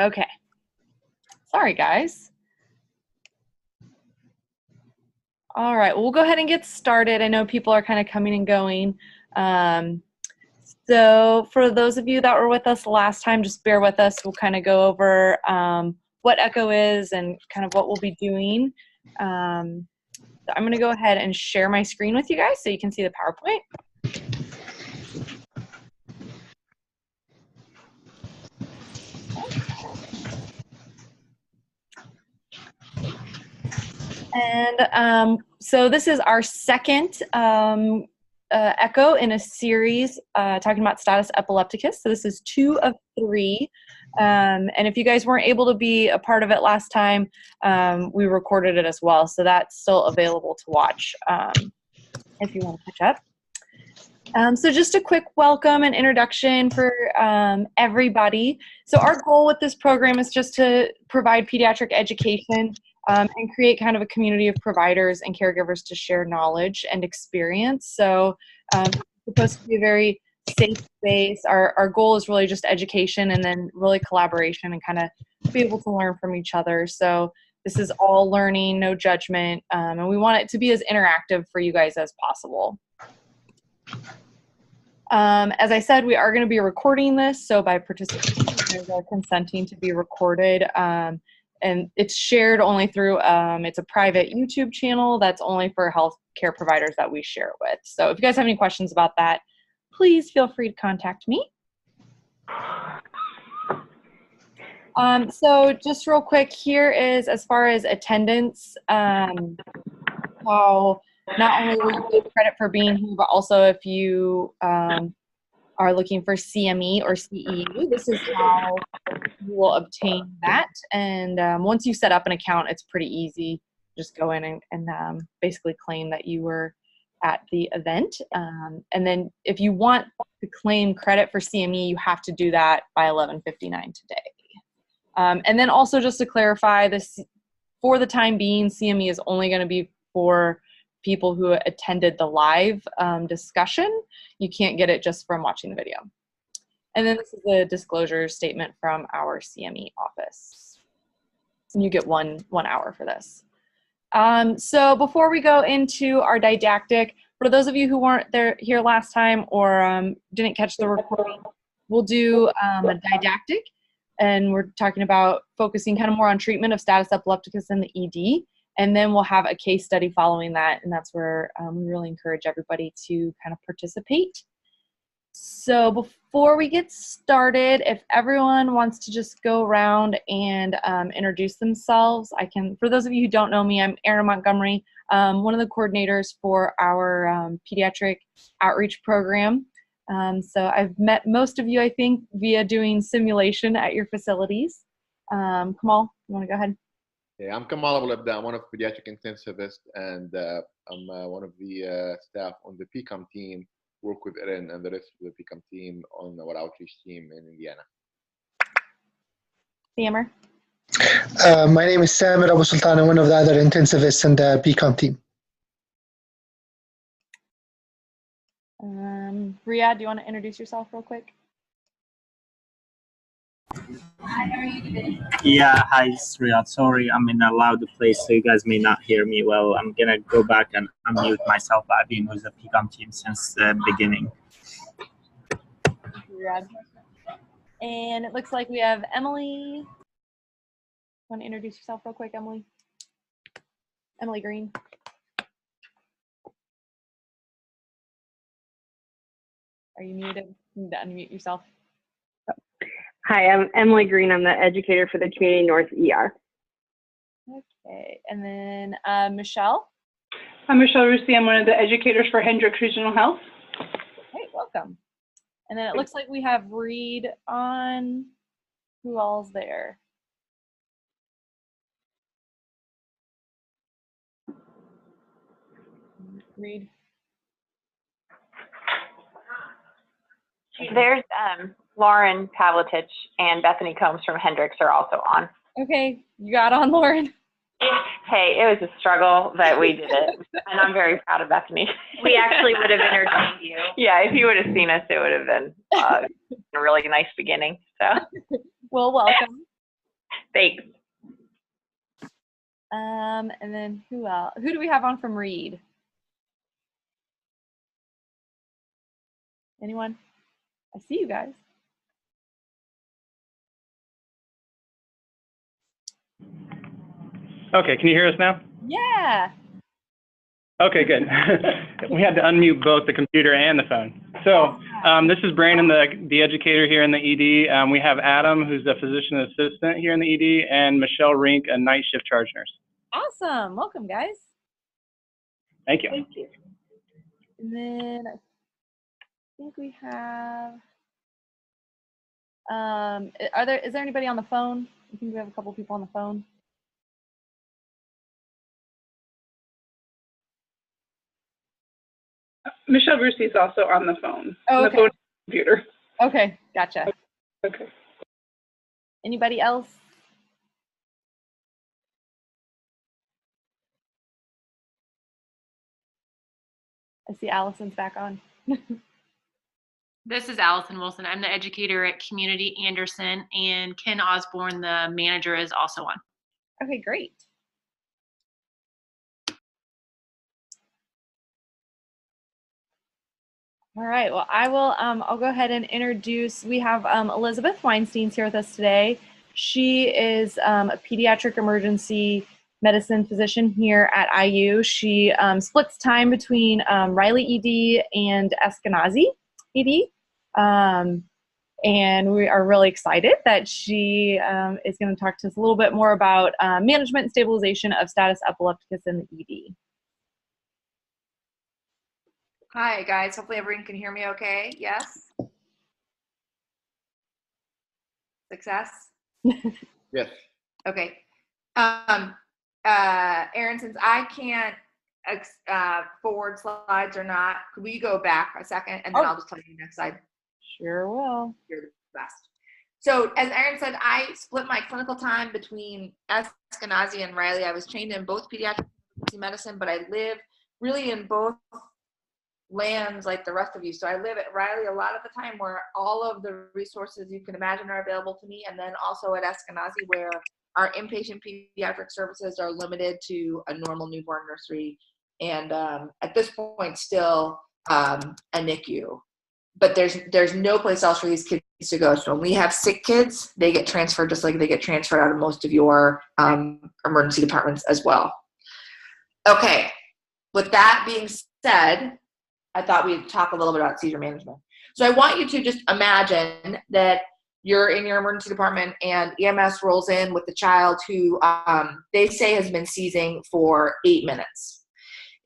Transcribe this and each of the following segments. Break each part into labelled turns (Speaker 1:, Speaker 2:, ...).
Speaker 1: Okay. Sorry, guys. All right, well, we'll go ahead and get started. I know people are kind of coming and going. So for those of you that were with us last time, just bear with us. We'll kind of go over what Echo is and kind of what we'll be doing. So I'm going to go ahead and share my screen with you guys so you can see the PowerPoint. And so this is our second Echo in a series talking about status epilepticus. So this is 2 of 3. And if you guys weren't able to be a part of it last time, we recorded it as well. So that's still available to watch if you want to catch up. So just a quick welcome and introduction for everybody. So our goal with this program is just to provide pediatric education and create kind of a community of providers and caregivers to share knowledge and experience. So it's supposed to be a very safe space. Our goal is really just education and then really collaboration and kind of be able to learn from each other. So this is all learning, no judgment, and we want it to be as interactive for you guys as possible. As I said, we are going to be recording this, so by participation, you guys are consenting to be recorded. And it's shared only through, it's a private YouTube channel that's only for healthcare providers that we share it with. So if you guys have any questions about that, please feel free to contact me. So just real quick, here is as far as attendance, how not only will you get credit for being here, but also if you are looking for CME or CEU, this is how you will obtain that. And once you set up an account, it's pretty easy. Just go in and basically claim that you were at the event. And then if you want to claim credit for CME, you have to do that by 11:59 today. And then also just to clarify this, for the time being, CME is only going to be for people who attended the live discussion. You can't get it just from watching the video. And then this is a disclosure statement from our CME office. And you get one hour for this. So before we go into our didactic, for those of you who weren't here last time or didn't catch the recording, we'll do a didactic. And we're talking about focusing kind of more on treatment of status epilepticus in the ED. And then we'll have a case study following that, and that's where we really encourage everybody to kind of participate. So before we get started, if everyone wants to just go around and introduce themselves, I can. For those of you who don't know me, I'm Erin Montgomery, one of the coordinators for our pediatric outreach program. So I've met most of you, I think, via doing simulation at your facilities. Kamal, you want to go ahead?
Speaker 2: Yeah, I'm Kamal Abulabda. I'm one of pediatric intensivists, and I'm one of the staff on the PCOM team. Work with Erin and the rest of the PCOM team on our outreach team in Indiana.
Speaker 1: Samer?
Speaker 3: My name is Samer Abu Sultan. I'm one of the other intensivists in the PCOM team.
Speaker 1: Riyadh, do you want to introduce yourself real quick?
Speaker 4: Yeah, hi, it's Riyadh. Sorry, I'm in a loud place, so you guys may not hear me well. I'm gonna go back and unmute myself. I've been with the PCOM team since the beginning.
Speaker 1: Riyadh. And it looks like we have Emily. Want to introduce yourself real quick, Emily? Emily Green. Are you muted? You need to unmute yourself.
Speaker 5: Hi, I'm Emily Green. I'm the educator for the Community North ER.
Speaker 1: Okay, and then Michelle?
Speaker 6: I'm Michelle Russi. I'm one of the educators for Hendricks Regional Health.
Speaker 1: Great, welcome. And then it looks like we have Reed on. Who all's there? Reed?
Speaker 7: There's Lauren Pavlitich and Bethany Combs from Hendricks are also on.
Speaker 1: Okay, you got on, Lauren.
Speaker 7: Hey, it was a struggle, but we did it. And I'm very proud of Bethany. We actually would have entertained you. Yeah, if you would have seen us, it would have been a really nice beginning. So,
Speaker 1: Well, welcome.
Speaker 6: Thanks.
Speaker 1: And then who else? Who do we have on from Reed? Anyone? I see you guys.
Speaker 8: Okay, can you hear us now?
Speaker 1: Yeah.
Speaker 8: Okay, good. We had to unmute both the computer and the phone. So this is Brandon, the educator here in the ED. We have Adam, who's a physician assistant here in the ED, and Michelle Rink, a night shift charge nurse.
Speaker 1: Awesome. Welcome, guys.
Speaker 8: Thank you.
Speaker 1: Thank you. And then I think we have, is there anybody on the phone? I think we have a couple people on the phone.
Speaker 6: Michelle Brucey is also on the phone.
Speaker 1: Oh, okay.
Speaker 6: On the phone computer.
Speaker 1: Okay, gotcha.
Speaker 6: Okay.
Speaker 1: Anybody else? I see Allison's back on.
Speaker 9: This is Allison Wilson. I'm the educator at Community Anderson, and Ken Osborne, the manager, is also on.
Speaker 1: Okay, great. All right, well, I'll go ahead and introduce, we have Elizabeth Weinstein's here with us today. She is a pediatric emergency medicine physician here at IU. She splits time between Riley ED and Eskenazi ED. And we are really excited that she is going to talk to us a little bit more about management and stabilization of status epilepticus in the ED.
Speaker 10: Hi guys, hopefully everyone can hear me okay. Yes? Success?
Speaker 2: Yes.
Speaker 10: Okay. Erin, since I can't forward slides or not, could we go back a second and then I'll just tell you the next slide?
Speaker 1: Sure will.
Speaker 10: You're the best. So as Erin said, I split my clinical time between Eskenazi and Riley. I was trained in both pediatric medicine, but I live really in both lands like the rest of you. So I live at Riley a lot of the time where all of the resources you can imagine are available to me, and then also at Eskenazi where our inpatient pediatric services are limited to a normal newborn nursery and at this point still a NICU. But there's no place else for these kids to go. So when we have sick kids, they get transferred just like they get transferred out of most of your emergency departments as well. Okay, with that being said, I thought we'd talk a little bit about seizure management. So I want you to just imagine that you're in your emergency department and EMS rolls in with the child who they say has been seizing for 8 minutes.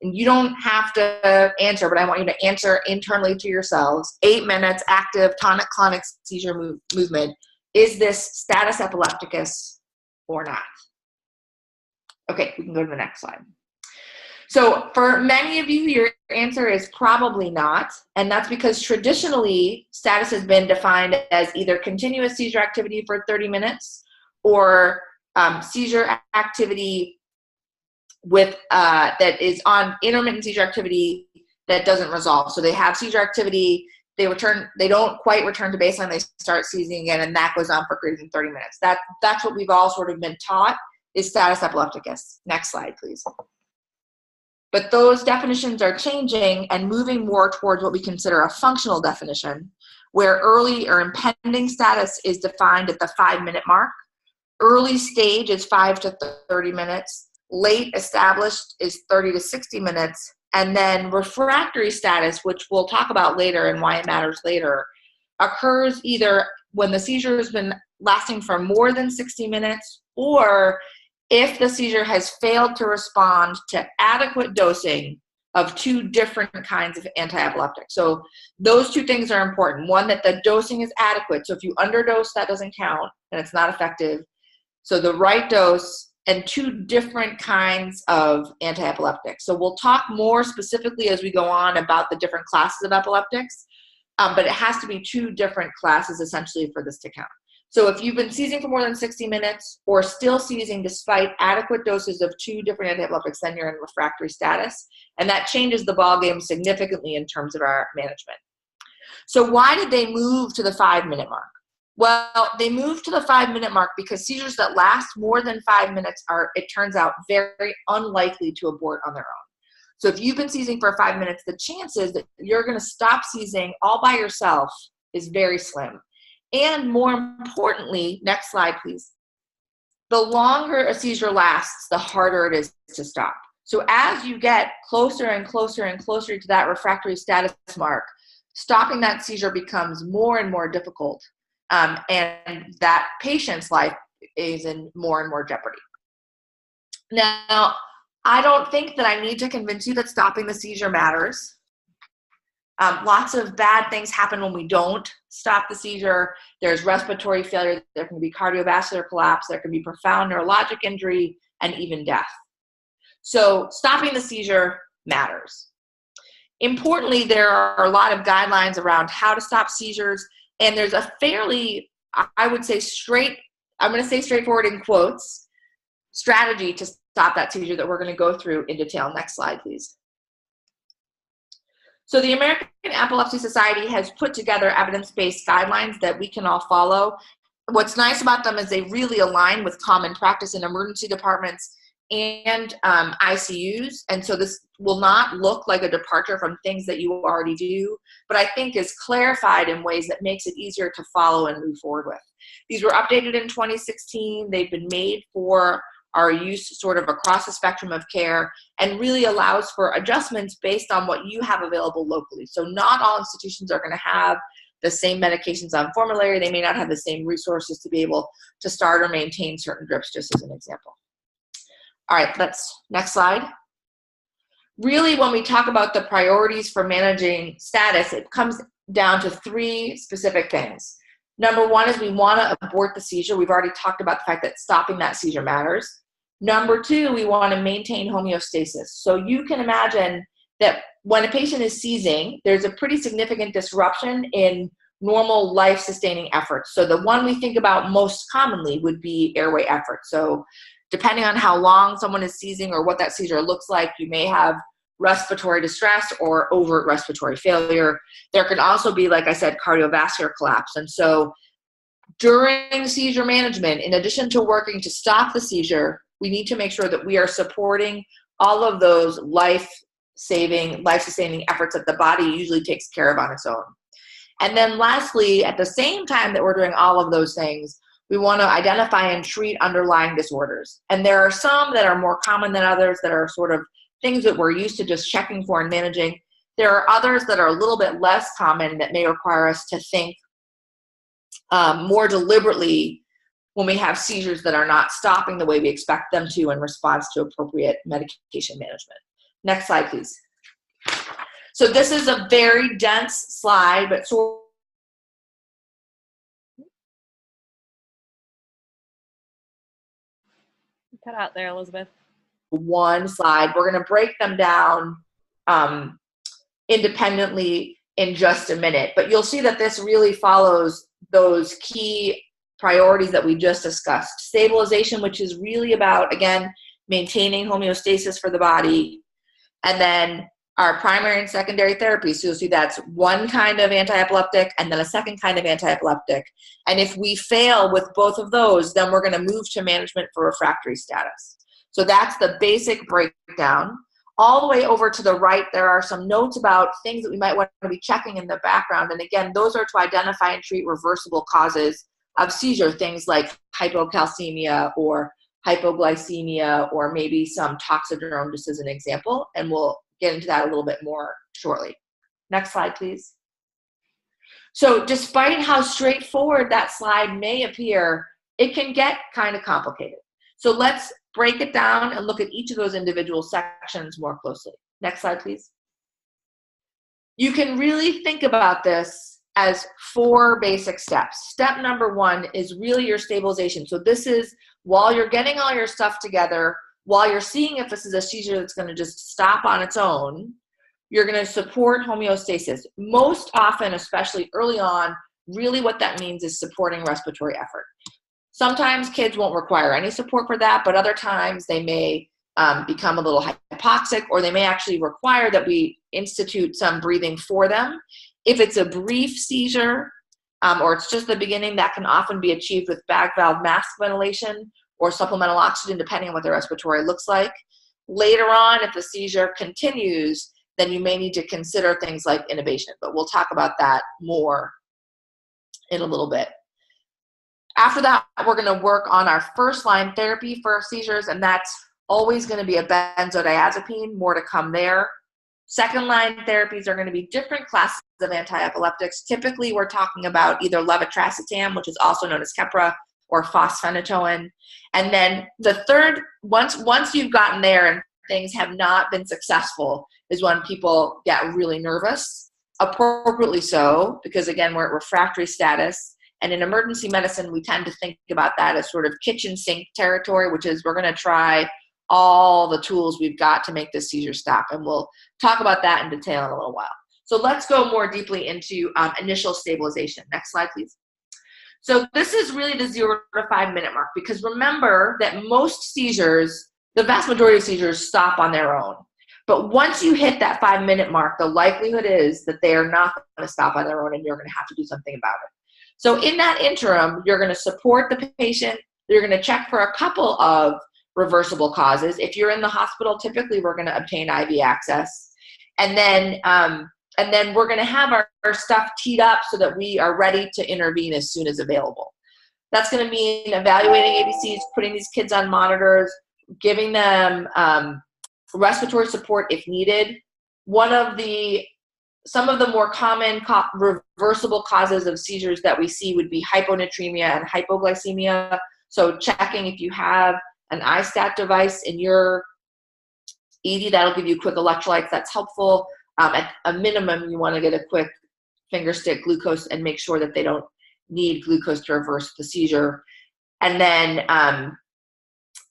Speaker 10: And you don't have to answer, but I want you to answer internally to yourselves. 8 minutes, active tonic-clonic seizure movement. Is this status epilepticus or not? Okay, we can go to the next slide. So for many of you, your answer is probably not, and that's because traditionally status has been defined as either continuous seizure activity for 30 minutes or seizure activity with that is on intermittent seizure activity that doesn't resolve. So they have seizure activity, they don't quite return to baseline, they start seizing again, and that goes on for greater than 30 minutes. That's what we've all sort of been taught is status epilepticus. Next slide, please. But those definitions are changing and moving more towards what we consider a functional definition, where early or impending status is defined at the 5-minute mark. Early stage is 5 to 30 minutes. Late established is 30 to 60 minutes. And then refractory status, which we'll talk about later and why it matters later, occurs either when the seizure has been lasting for more than 60 minutes or if the seizure has failed to respond to adequate dosing of 2 different kinds of anti-epileptic. So those 2 things are important. One, that the dosing is adequate. So if you underdose, that doesn't count and it's not effective. So the right dose and 2 different kinds of anti-epileptics. So we'll talk more specifically as we go on about the different classes of epileptics, but it has to be 2 different classes essentially for this to count. So if you've been seizing for more than 60 minutes or still seizing despite adequate doses of 2 different anti-epileptics, then you're in refractory status. And that changes the ballgame significantly in terms of our management. So why did they move to the 5-minute mark? Well, they moved to the 5-minute mark because seizures that last more than 5 minutes are, it turns out, very unlikely to abort on their own. So if you've been seizing for 5 minutes, the chances that you're going to stop seizing all by yourself is very slim. And more importantly, next slide, please. The longer a seizure lasts, the harder it is to stop. So as you get closer and closer and closer to that refractory status mark, stopping that seizure becomes more and more difficult, and that patient's life is in more and more jeopardy. Now, I don't think that I need to convince you that stopping the seizure matters. Lots of bad things happen when we don't stop the seizure. There's respiratory failure, there can be cardiovascular collapse, there can be profound neurologic injury, and even death. So stopping the seizure matters. Importantly, there are a lot of guidelines around how to stop seizures, and there's a fairly, I would say I'm going to say straightforward in quotes, strategy to stop that seizure that we're going to go through in detail. Next slide, please. So the American Epilepsy Society has put together evidence-based guidelines that we can all follow. What's nice about them is they really align with common practice in emergency departments and ICUs, and so this will not look like a departure from things that you already do, but I think is clarified in ways that makes it easier to follow and move forward with. These were updated in 2016. They've been made for our use sort of across the spectrum of care, and really allows for adjustments based on what you have available locally. So not all institutions are going to have the same medications on formulary. They may not have the same resources to be able to start or maintain certain drips, just as an example. All right, next slide. Really, when we talk about the priorities for managing status, it comes down to 3 specific things. Number 1 is we want to abort the seizure. We've already talked about the fact that stopping that seizure matters. Number 2, we want to maintain homeostasis. So you can imagine that when a patient is seizing, there's a pretty significant disruption in normal life-sustaining efforts. So the one we think about most commonly would be airway effort. So depending on how long someone is seizing or what that seizure looks like, you may have respiratory distress or overt respiratory failure. There can also be, like I said, cardiovascular collapse. And so during seizure management, in addition to working to stop the seizure, we need to make sure that we are supporting all of those life-sustaining efforts that the body usually takes care of on its own. And then lastly, at the same time that we're doing all of those things, we want to identify and treat underlying disorders. And there are some that are more common than others that are sort of things that we're used to just checking for and managing. There are others that are a little bit less common that may require us to think more deliberately when we have seizures that are not stopping the way we expect them to in response to appropriate medication management. Next slide, please. So this is a very dense slide, but sort
Speaker 1: cut out there, Elizabeth.
Speaker 10: one slide. We're going to break them down independently in just a minute, but you'll see that this really follows those key priorities that we just discussed. Stabilization, which is really about, again, maintaining homeostasis for the body, and then our primary and secondary therapies. So you'll see that's one kind of anti-epileptic and then a second kind of anti-epileptic. And if we fail with both of those, then we're going to move to management for refractory status. So that's the basic breakdown. All the way over to the right, there are some notes about things that we might want to be checking in the background. And again, those are to identify and treat reversible causes of seizure, things like hypocalcemia or hypoglycemia, or maybe some toxidrome, just as an example. And we'll get into that a little bit more shortly. Next slide, please. So despite how straightforward that slide may appear, it can get kind of complicated. So let's break it down and look at each of those individual sections more closely. Next slide, please. You can really think about this as 4 basic steps. Step number 1 is really your stabilization. So this is while you're getting all your stuff together, while you're seeing if this is a seizure that's going to just stop on its own, you're going to support homeostasis. Most often, especially early on, really what that means is supporting respiratory effort. Sometimes kids won't require any support for that, but other times they may become a little hypoxic, or they may actually require that we institute some breathing for them. If it's a brief seizure, or it's just the beginning, that can often be achieved with bag valve mask ventilation or supplemental oxygen, depending on what the respiratory looks like. Later on, if the seizure continues, then you may need to consider things like intubation, but we'll talk about that more in a little bit. After that, we're going to work on our first line therapy for seizures, and that's always going to be a benzodiazepine, more to come there. Second line therapies are going to be different classes of anti-epileptics. Typically, we're talking about either levetiracetam, which is also known as Keppra, or fosphenytoin. And then the third, once you've gotten there and things have not been successful, is when people get really nervous, appropriately so, because again, we're at refractory status. And in emergency medicine, we tend to think about that as sort of kitchen sink territory, which is we're going to try all the tools we've got to make this seizure stop. And we'll talk about that in detail in a little while. So let's go more deeply into initial stabilization. Next slide, please. So this is really the 0 to 5 minute mark, because remember that most seizures, the vast majority of seizures, stop on their own. But once you hit that 5 minute mark, the likelihood is that they are not going to stop on their own and you're going to have to do something about it. So in that interim, you're going to support the patient. You're going to check for a couple of reversible causes. If you're in the hospital, typically we're going to obtain IV access. And then we're going to have our stuff teed up so that we are ready to intervene as soon as available. That's going to mean evaluating ABCs, putting these kids on monitors, giving them respiratory support if needed. Some of the more common reversible causes of seizures that we see would be hyponatremia and hypoglycemia. So checking if you have an iStat device in your ED, that'll give you quick electrolytes. That's helpful. At a minimum, you want to get a quick finger stick glucose and make sure that they don't need glucose to reverse the seizure. And then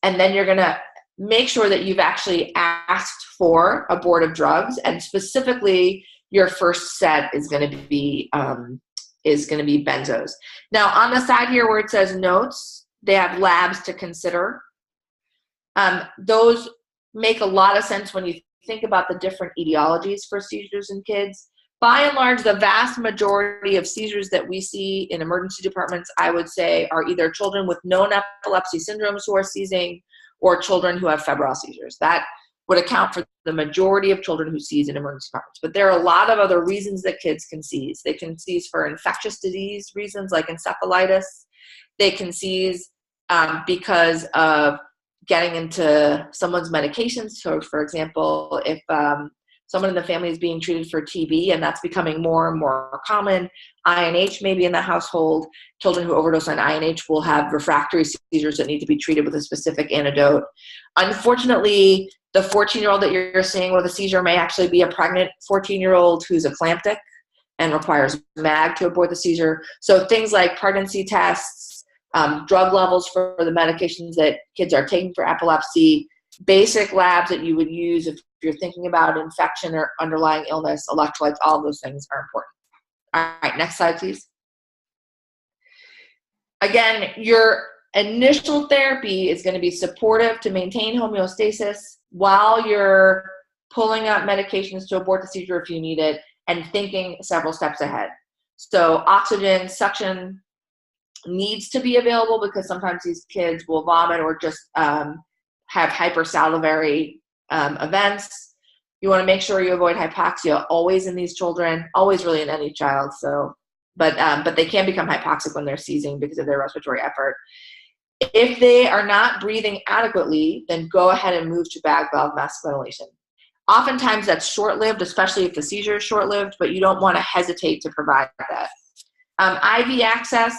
Speaker 10: you're going to make sure that you've actually asked for abortive drugs, and specifically your first set is going to be benzos. Now on the side here where it says notes, they have labs to consider. Those make a lot of sense when you think about the different etiologies for seizures in kids. By and large, the vast majority of seizures that we see in emergency departments, I would say, are either children with known epilepsy syndromes who are seizing or children who have febrile seizures. That would account for the majority of children who seize in emergency departments. But there are a lot of other reasons that kids can seize. They can seize for infectious disease reasons like encephalitis. They can seize because of getting into someone's medications. So for example, if someone in the family is being treated for TB and that's becoming more and more common, INH may be in the household. Children who overdose on INH will have refractory seizures that need to be treated with a specific antidote. Unfortunately, the 14-year-old that you're seeing with a seizure may actually be a pregnant 14-year-old who's eclamptic and requires MAG to abort the seizure. So things like pregnancy tests, drug levels for the medications that kids are taking for epilepsy, basic labs that you would use if you're thinking about infection or underlying illness, electrolytes, all of those things are important. All right, next slide, please. Again, your initial therapy is going to be supportive to maintain homeostasis while you're pulling out medications to abort the seizure if you need it, and thinking several steps ahead. So oxygen, suction needs to be available because sometimes these kids will vomit or just have hypersalivary events. You want to make sure you avoid hypoxia always in these children, always really in any child. So, but they can become hypoxic when they're seizing because of their respiratory effort. If they are not breathing adequately, then go ahead and move to bag valve mask ventilation. Oftentimes that's short-lived, especially if the seizure is short-lived, but you don't want to hesitate to provide that. IV access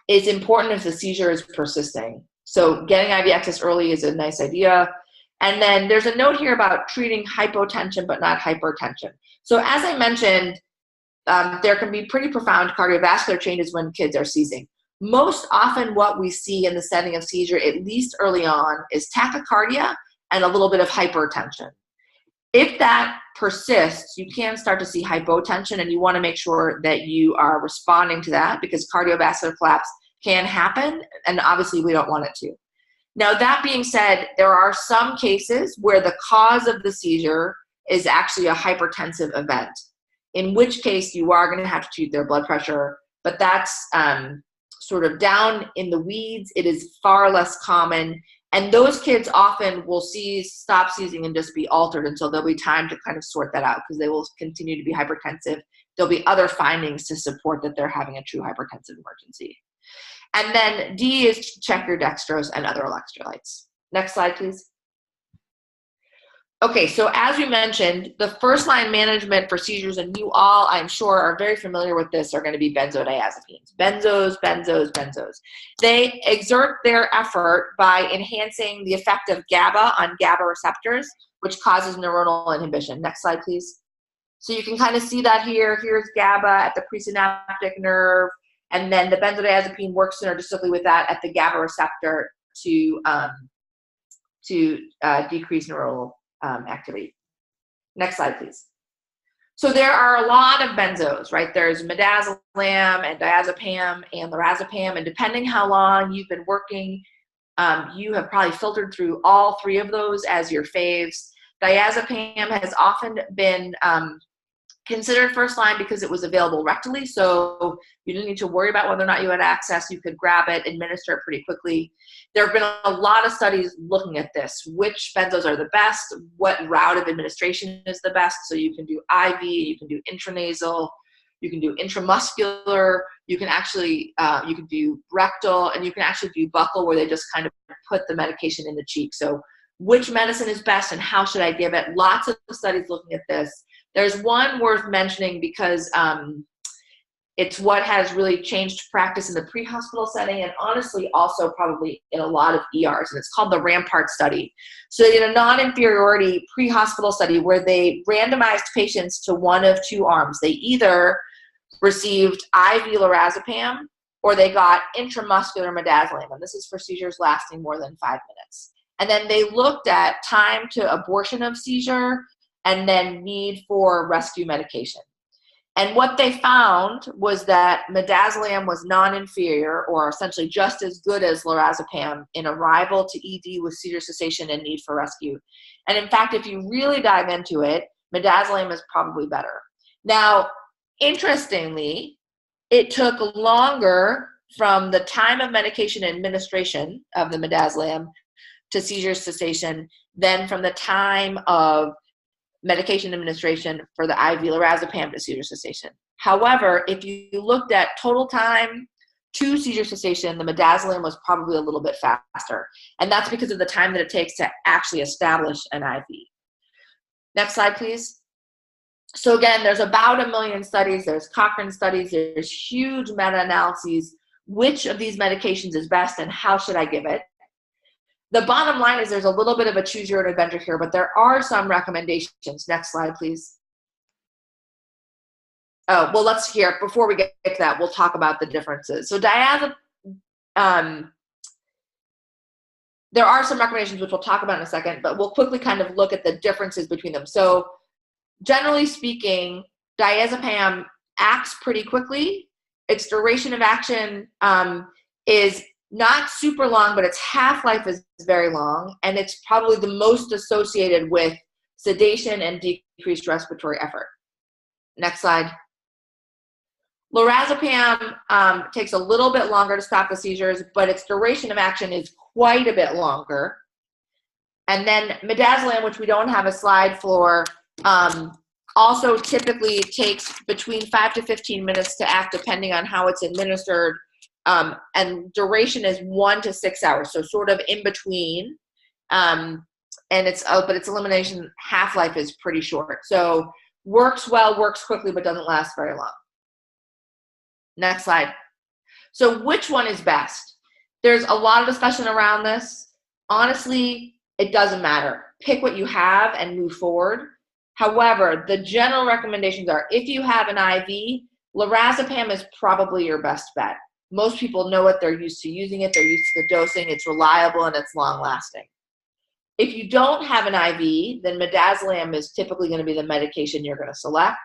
Speaker 10: is important if the seizure is persisting. So getting IV access early is a nice idea. And then there's a note here about treating hypotension but not hypertension. So as I mentioned, there can be pretty profound cardiovascular changes when kids are seizing. Most often what we see in the setting of seizure, at least early on, is tachycardia and a little bit of hypertension. If that persists, you can start to see hypotension, and you want to make sure that you are responding to that because cardiovascular collapse can happen, and obviously we don't want it to. Now, that being said, there are some cases where the cause of the seizure is actually a hypertensive event. in which case you are going to have to treat their blood pressure. But that's sort of down in the weeds. It is far less common. And those kids often will stop seizing and just be altered until there'll be time to kind of sort that out, because they will continue to be hypertensive. There'll be other findings to support that they're having a true hypertensive emergency. And then D is to check your dextrose and other electrolytes. Next slide, please. Okay, so as we mentioned, the first line management for seizures, and you all, I'm sure, are very familiar with this, are going to be benzodiazepines. Benzos. They exert their effort by enhancing the effect of GABA on GABA receptors, which causes neuronal inhibition. Next slide, please. So you can kind of see that here. Here's GABA at the presynaptic nerve, and then the benzodiazepine works synergistically with that at the GABA receptor to decrease neuronal activity. Next slide, please. So there are a lot of benzos, right? There's midazolam and diazepam and lorazepam, and depending how long you've been working, you have probably filtered through all three of those as your faves. Diazepam has often been considered first line because it was available rectally, so you didn't need to worry about whether or not you had access. You could grab it, administer it pretty quickly. There have been a lot of studies looking at this, which benzos are the best, what route of administration is the best. So you can do IV, you can do intranasal, you can do intramuscular, you can actually, you can do rectal, and you can actually do buccal, where they just kind of put the medication in the cheek. So which medicine is best and how should I give it? Lots of studies looking at this. There's one worth mentioning because it's what has really changed practice in the pre-hospital setting, and honestly also probably in a lot of ERs, and it's called the Rampart study. So they did a non-inferiority pre-hospital study where they randomized patients to one of two arms. They either received IV lorazepam or they got intramuscular midazolam, and this is for seizures lasting more than 5 minutes. And then they looked at time to abortion of seizure and then need for rescue medication. And what they found was that midazolam was non-inferior, or essentially just as good as lorazepam, in arrival to ED with seizure cessation and need for rescue. And in fact, if you really dive into it, midazolam is probably better. Now, interestingly, it took longer from the time of medication administration of the midazolam to seizure cessation than from the time of medication administration for the IV lorazepam to seizure cessation. However, if you looked at total time to seizure cessation, the midazolam was probably a little bit faster. And that's because of the time that it takes to actually establish an IV. Next slide, please. So again, there's about 1 million studies. There's Cochrane studies. There's huge meta-analyses. Which of these medications is best and how should I give it? The bottom line is there's a little bit of a choose your own adventure here, but there are some recommendations. Next slide, please. Oh, well, let's hear, before we get to that, we'll talk about the differences. So there are some recommendations which we'll talk about in a second, but we'll quickly kind of look at the differences between them. So generally speaking, diazepam acts pretty quickly. Its duration of action is not super long, but its half-life is very long, and it's probably the most associated with sedation and decreased respiratory effort. Next slide. Lorazepam takes a little bit longer to stop the seizures, but its duration of action is quite a bit longer. And then midazolam, which we don't have a slide for, also typically takes between 5 to 15 minutes to act, depending on how it's administered. And duration is 1 to 6 hours, so sort of in between. And it's but its elimination half-life is pretty short. So works well, works quickly, but doesn't last very long. Next slide. So which one is best? There's a lot of discussion around this. Honestly, it doesn't matter. Pick what you have and move forward. However, the general recommendations are, if you have an IV, lorazepam is probably your best bet. Most people know it, they're used to using it, they're used to the dosing, it's reliable, and it's long-lasting. If you don't have an IV, then midazolam is typically going to be the medication you're going to select,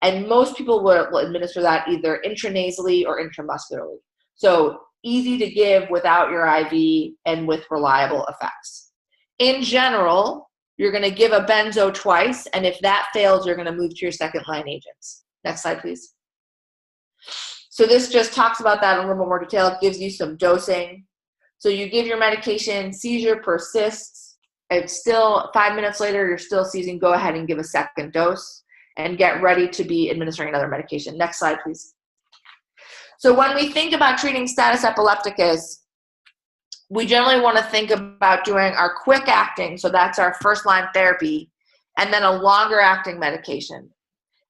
Speaker 10: and most people will administer that either intranasally or intramuscularly. So easy to give without your IV and with reliable effects. In general, you're going to give a benzo twice, and if that fails, you're going to move to your second-line agents. Next slide, please. So this just talks about that in a little more detail. It gives you some dosing. So you give your medication, seizure persists. It's still 5 minutes later, you're still seizing. Go ahead and give a second dose and get ready to be administering another medication. Next slide, please. So when we think about treating status epilepticus, we generally want to think about doing our quick acting, so that's our first line therapy, and then a longer acting medication.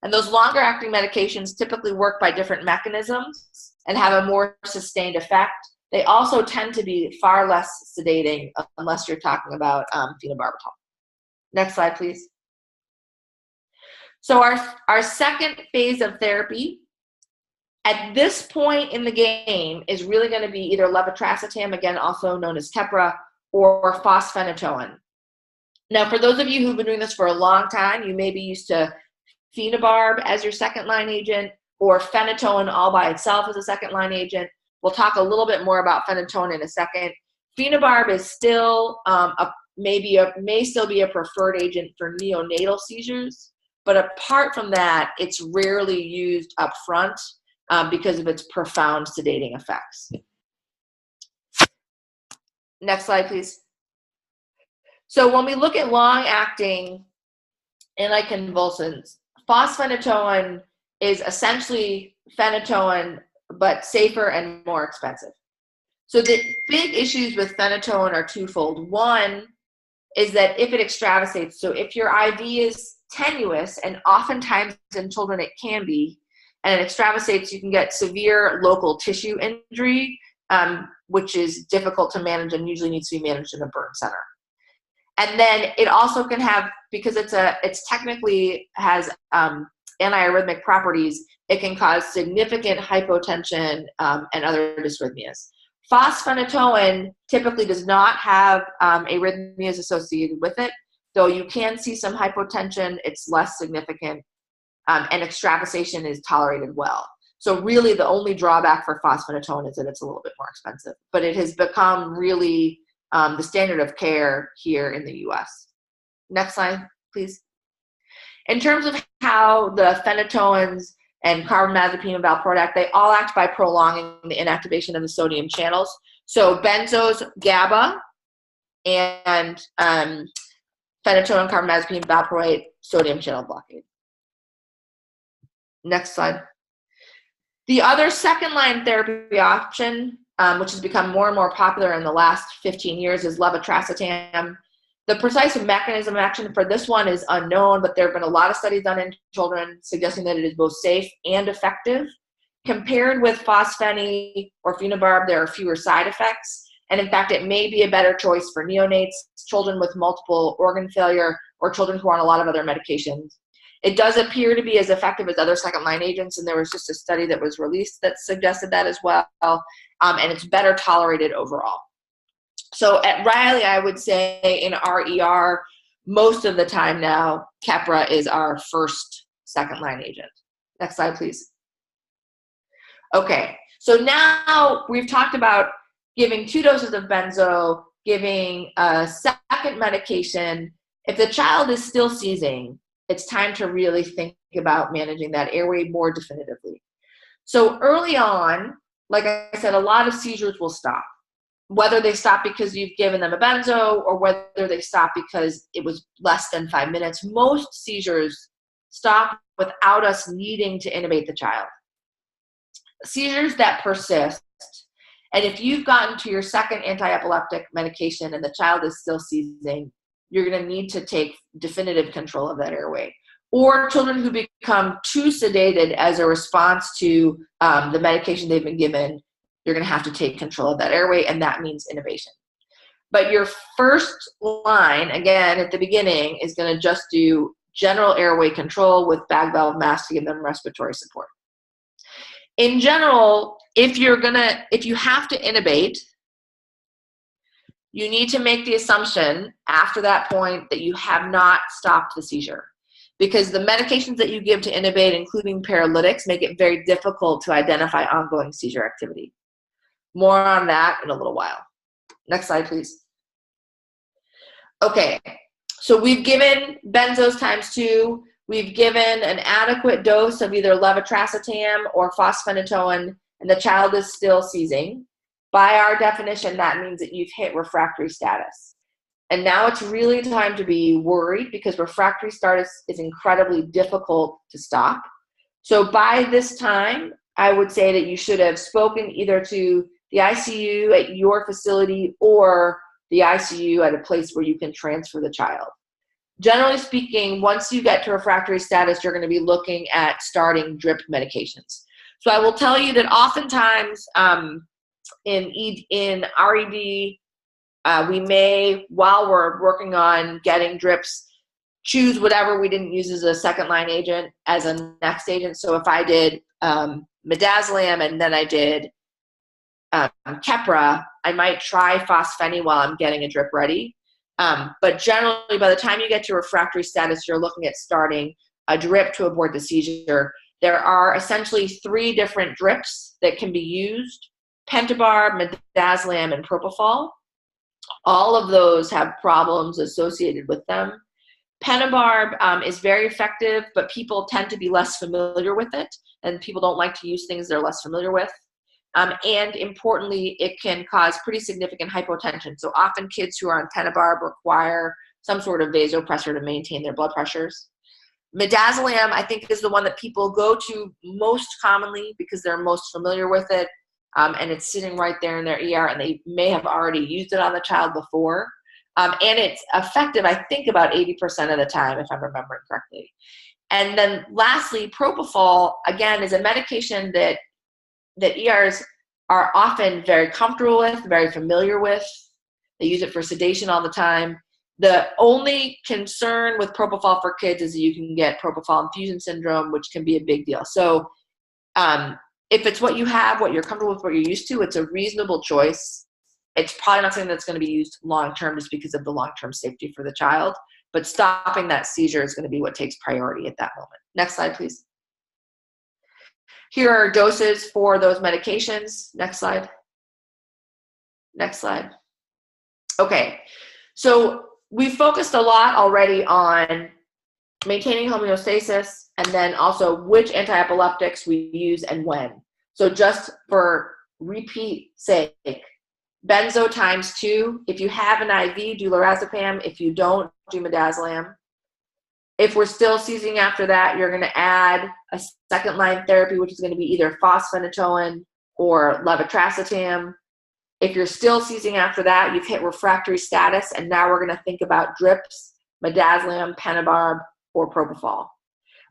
Speaker 10: And those longer acting medications typically work by different mechanisms and have a more sustained effect. They also tend to be far less sedating unless you're talking about phenobarbital. Next slide, please. So our second phase of therapy at this point in the game is really going to be either levetiracetam, again also known as Keppra, or fosphenytoin. Now, for those of you who've been doing this for a long time, you may be used to phenobarb as your second line agent, or phenytoin all by itself as a second line agent. We'll talk a little bit more about phenytoin in a second. Phenobarb is still may still be a preferred agent for neonatal seizures, but apart from that, it's rarely used up front because of its profound sedating effects. Next slide, please. So when we look at long-acting anticonvulsants, fosphenytoin is essentially phenytoin, but safer and more expensive. So the big issues with phenytoin are twofold. One is that if it extravasates, so if your IV is tenuous, and oftentimes in children it can be, and it extravasates, you can get severe local tissue injury, which is difficult to manage and usually needs to be managed in a burn center. And then it also can have, because it's technically has antiarrhythmic properties, it can cause significant hypotension and other dysrhythmias. Fosphenytoin typically does not have arrhythmias associated with it, though you can see some hypotension. It's less significant, and extravasation is tolerated well. So really the only drawback for fosphenytoin is that it's a little bit more expensive, but it has become really the standard of care here in the US. Next slide, please. In terms of how the phenytoins and carbamazepine and valproact, they all act by prolonging the inactivation of the sodium channels. So benzos, GABA, and phenytoin, carbamazepine, valproate, sodium channel blockade. Next slide. The other second-line therapy option, which has become more and more popular in the last 15 years, is levetiracetam. The precise mechanism of action for this one is unknown, but there have been a lot of studies done in children suggesting that it is both safe and effective. Compared with fosphenyl or phenobarb, there are fewer side effects, and in fact, it may be a better choice for neonates, children with multiple organ failure, or children who are on a lot of other medications. It does appear to be as effective as other second-line agents, and there was just a study that was released that suggested that as well, and it's better tolerated overall. So at Riley, I would say in our ER, most of the time now, Keppra is our first second-line agent. Next slide, please. Okay, so now we've talked about giving 2 doses of benzo, giving a second medication. If the child is still seizing, it's time to really think about managing that airway more definitively. So early on, like I said, a lot of seizures will stop. Whether they stop because you've given them a benzo or whether they stop because it was less than 5 minutes, most seizures stop without us needing to intubate the child. Seizures that persist, and if you've gotten to your second anti-epileptic medication and the child is still seizing, you're going to need to take definitive control of that airway. Or children who become too sedated as a response to the medication they've been given, you're going to have to take control of that airway, and that means intubation. But your first line, again, at the beginning, is going to just do general airway control with bag valve masks to give them respiratory support. In general, if you have to intubate, you need to make the assumption after that point that you have not stopped the seizure, because the medications that you give to intubate, including paralytics, make it very difficult to identify ongoing seizure activity. More on that in a little while. Next slide, please. Okay, so we've given benzos ×2. we've given an adequate dose of either levetiracetam or fosphenytoin, and the child is still seizing, by our definition, that means that you've hit refractory status. And now it's really time to be worried because refractory status is incredibly difficult to stop. So by this time, I would say that you should have spoken either to the ICU at your facility or the ICU at a place where you can transfer the child. Generally speaking, once you get to refractory status, you're going to be looking at starting drip medications. So I will tell you that oftentimes in RED, we may, while we're working on getting drips, choose whatever we didn't use as a second line agent as a next agent. So if I did midazolam and then I did Keppra, I might try phospheny while I'm getting a drip ready. But generally, by the time you get to refractory status, you're looking at starting a drip to abort the seizure. There are essentially 3 different drips that can be used: pentobarb, midazolam, and propofol. All of those have problems associated with them. Pentobarb is very effective, but people tend to be less familiar with it, and people don't like to use things they're less familiar with. And importantly, it can cause pretty significant hypotension. So often kids who are on pentobarb require some sort of vasopressor to maintain their blood pressures. Midazolam, I think, is the one that people go to most commonly because they're most familiar with it, and it's sitting right there in their ER, and they may have already used it on the child before. And it's effective, I think, about 80% of the time, if I'm remembering correctly. And then lastly, propofol, again, is a medication that ERs are often very comfortable with, very familiar with. They use it for sedation all the time. The only concern with propofol for kids is that you can get propofol infusion syndrome, which can be a big deal. So if it's what you have, what you're comfortable with, what you're used to, it's a reasonable choice. It's probably not something that's going to be used long-term just because of the long-term safety for the child. But stopping that seizure is going to be what takes priority at that moment. Next slide, please. Here are doses for those medications. Next slide. Next slide. Okay, so we focused a lot already on maintaining homeostasis and then also which anti-epileptics we use and when. So just for repeat sake, benzo ×2. If you have an IV, do lorazepam. If you don't, do midazolam. If we're still seizing after that, you're going to add a second-line therapy, which is going to be either fosphenytoin or levetiracetam. If you're still seizing after that, you've hit refractory status, and now we're going to think about drips, midazolam, pentobarb, or propofol.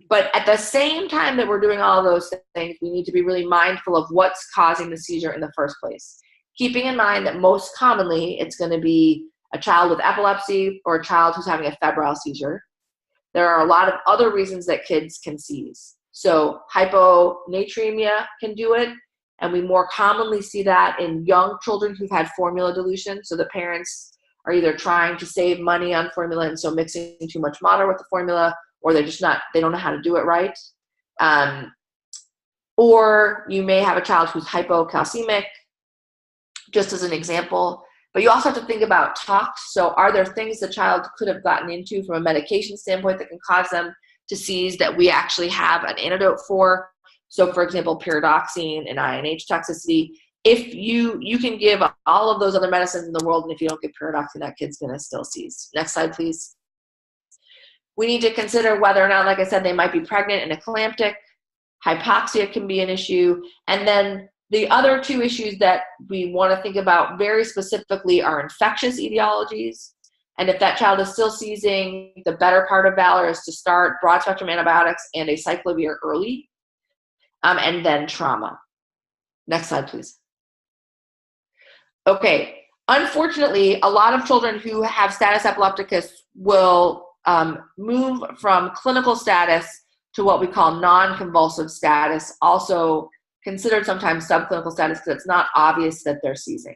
Speaker 10: But at the same time that we're doing all of those things, we need to be really mindful of what's causing the seizure in the first place. Keeping in mind that most commonly it's going to be a child with epilepsy or a child who's having a febrile seizure. There are a lot of other reasons that kids can seize. So hyponatremia can do it, and we more commonly see that in young children who've had formula dilution. So the parents are either trying to save money on formula and so mixing too much water with the formula, or they don't know how to do it right. Or you may have a child who's hypocalcemic, just as an example. But you also have to think about tox. So are there things the child could have gotten into from a medication standpoint that can cause them to seize that we actually have an antidote for? So for example, pyridoxine and INH toxicity. If you can give all of those other medicines in the world, and if you don't give pyridoxine, that kid's gonna still seize. Next slide, please. We need to consider whether or not, like I said, they might be pregnant and eclamptic. Hypoxia can be an issue. And then the other 2 issues that we want to think about very specifically are infectious etiologies. And if that child is still seizing, the better part of valor is to start broad spectrum antibiotics and a cyclovir early, and then trauma. Next slide, please. Okay, unfortunately, a lot of children who have status epilepticus will move from clinical status to what we call non-convulsive status, also considered sometimes subclinical status because it's not obvious that they're seizing.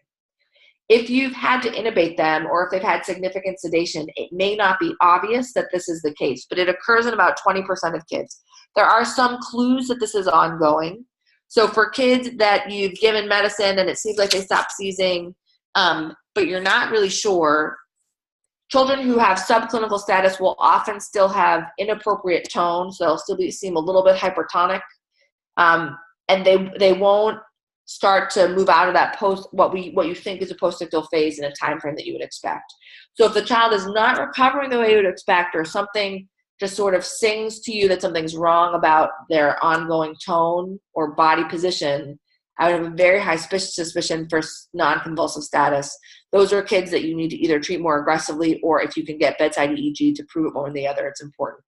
Speaker 10: If you've had to intubate them or if they've had significant sedation, it may not be obvious that this is the case, but it occurs in about 20% of kids. There are some clues that this is ongoing. So for kids that you've given medicine and it seems like they stopped seizing, but you're not really sure, Children who have subclinical status will often still have inappropriate tone, so they'll still seem a little bit hypertonic, and they won't start to move out of that what you think is a postictal phase in a time frame that you would expect. So if the child is not recovering the way you would expect, or something just sort of sings to you that something's wrong about their ongoing tone or body position, I would have a very high suspicion for non-convulsive status. Those are kids that you need to either treat more aggressively, or if you can get bedside EEG to prove it one or the other, it's important.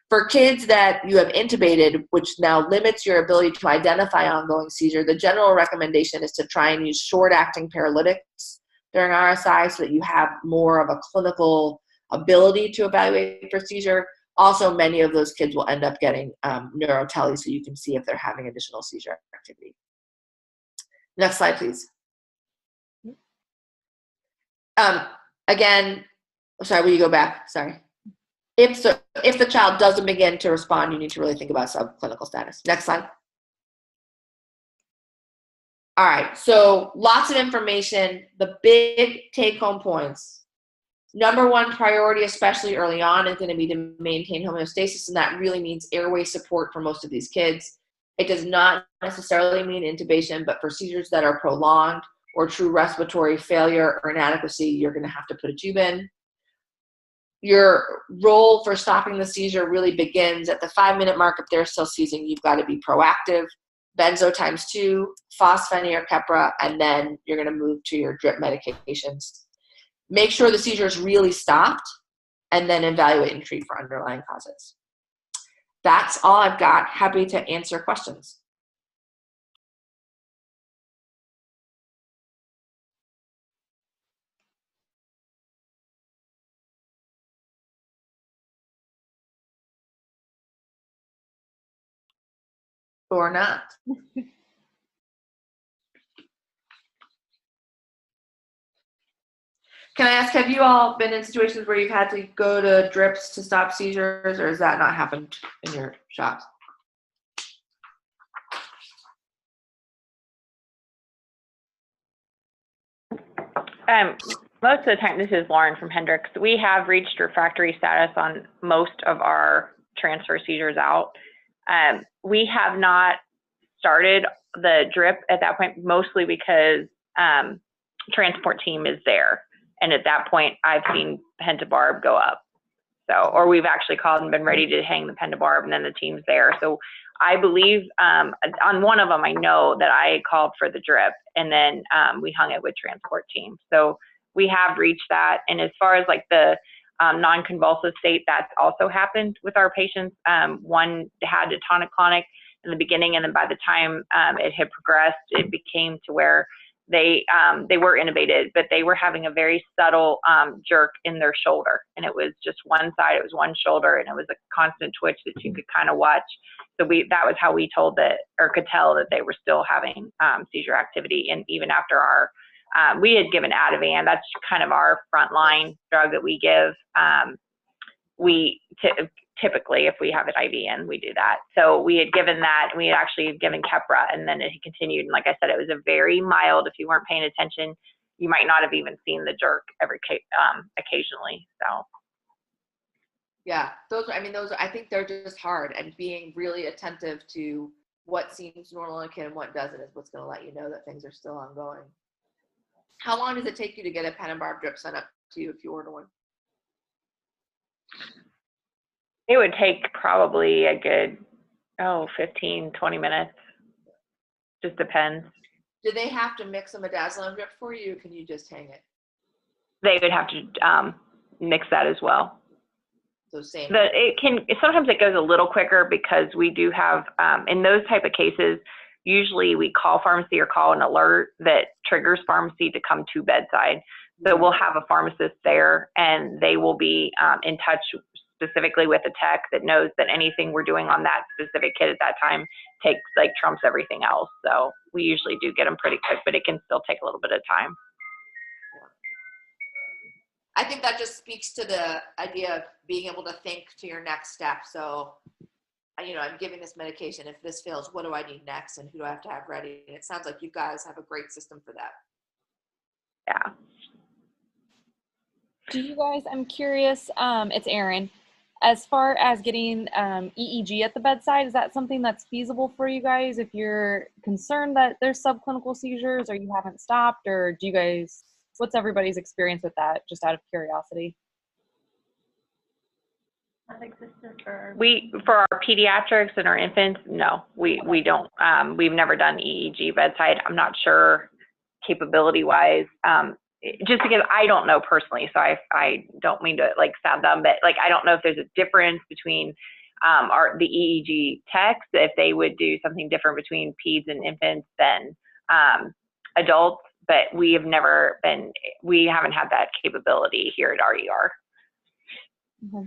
Speaker 10: For kids that you have intubated, which now limits your ability to identify ongoing seizure, the general recommendation is to try and use short-acting paralytics during RSI so that you have more of a clinical ability to evaluate for seizure. Also, many of those kids will end up getting neurotele so you can see if they're having additional seizure activity. Next slide, please. Again, sorry, will you go back? Sorry. If the child doesn't begin to respond, you need to really think about subclinical status. Next slide. All right, so lots of information. The big take-home points. Number one priority, especially early on, is going to be to maintain homeostasis, and that really means airway support for most of these kids. It does not necessarily mean intubation, but for seizures that are prolonged or true respiratory failure or inadequacy, you're going to have to put a tube in. Your role for stopping the seizure really begins at the 5-minute mark. If they're still seizing, you've got to be proactive. Benzo ×2, phosphene or Keppra, and then you're going to move to your drip medications. Make sure the seizure is really stopped, and then evaluate and treat for underlying causes. That's all I've got. Happy to answer questions. Or not. Can I ask, have you all been in situations where you've had to go to drips to stop seizures, or has that not happened in your shops?
Speaker 7: Most of the time, this is Lauren from Hendricks. We have reached refractory status on most of our transfer seizures out. We have not started the drip at that point, mostly because transport team is there. And at that point, I've seen pentabarb go up. So, or we've actually called and been ready to hang the pentabarb, and then the team's there. So I believe on one of them, I know that I called for the drip, and then we hung it with transport team. So we have reached that. And as far as like the non-convulsive state, that's also happened with our patients. One had a tonic-clonic in the beginning, and then by the time it had progressed, it became to where they were intubated, but they were having a very subtle jerk in their shoulder, and it was just one side. It was one shoulder, and it was a constant twitch that you could kind of watch. So that was how we told that, or could tell that they were still having seizure activity. And even after our we had given Ativan, that's kind of our frontline drug that we give. We typically, if we have it IV in, we do that. So we had given that, we had actually given Keppra, and then it continued. And like I said, it was a very mild, if you weren't paying attention, you might not have even seen the jerk occasionally. So.
Speaker 10: Yeah, those, I think they're just hard, and being really attentive to what seems normal in a kid and what doesn't is what's going to let you know that things are still ongoing. How long does it take you to get a pentabarb drip sent up to you if you order one?
Speaker 7: It would take probably a good, 15, 20 minutes. Just depends.
Speaker 10: Do they have to mix a midazolam drip for you, or can you just hang it?
Speaker 7: They would have to mix that as well.
Speaker 10: So same.
Speaker 7: But sometimes it goes a little quicker because we do have, in those type of cases, usually we call pharmacy or call an alert that triggers pharmacy to come to bedside. So we'll have a pharmacist there, and they will be in touch specifically with a tech that knows that anything we're doing on that specific kid at that time trumps everything else. So we usually do get them pretty quick, but it can still take a little bit of time.
Speaker 10: I think that just speaks to the idea of being able to think to your next step. So, I'm giving this medication. If this fails, what do I need next, and who do I have to have ready? And it sounds like you guys have a great system for that.
Speaker 7: Yeah.
Speaker 1: do you guys, I'm curious, it's Erin, as far as getting EEG at the bedside, is that something that's feasible for you guys if you're concerned that there's subclinical seizures or you haven't stopped, or do you guys, what's everybody's experience with that, just out of curiosity?
Speaker 7: For our pediatrics and our infants, no, we don't. We've never done EEG bedside. I'm not sure capability wise, just because I don't know personally, so I don't mean to like sound dumb, but like I don't know if there's a difference between the EEG techs, if they would do something different between peds and infants than adults, but we haven't had that capability here at RER.
Speaker 1: Mm-hmm.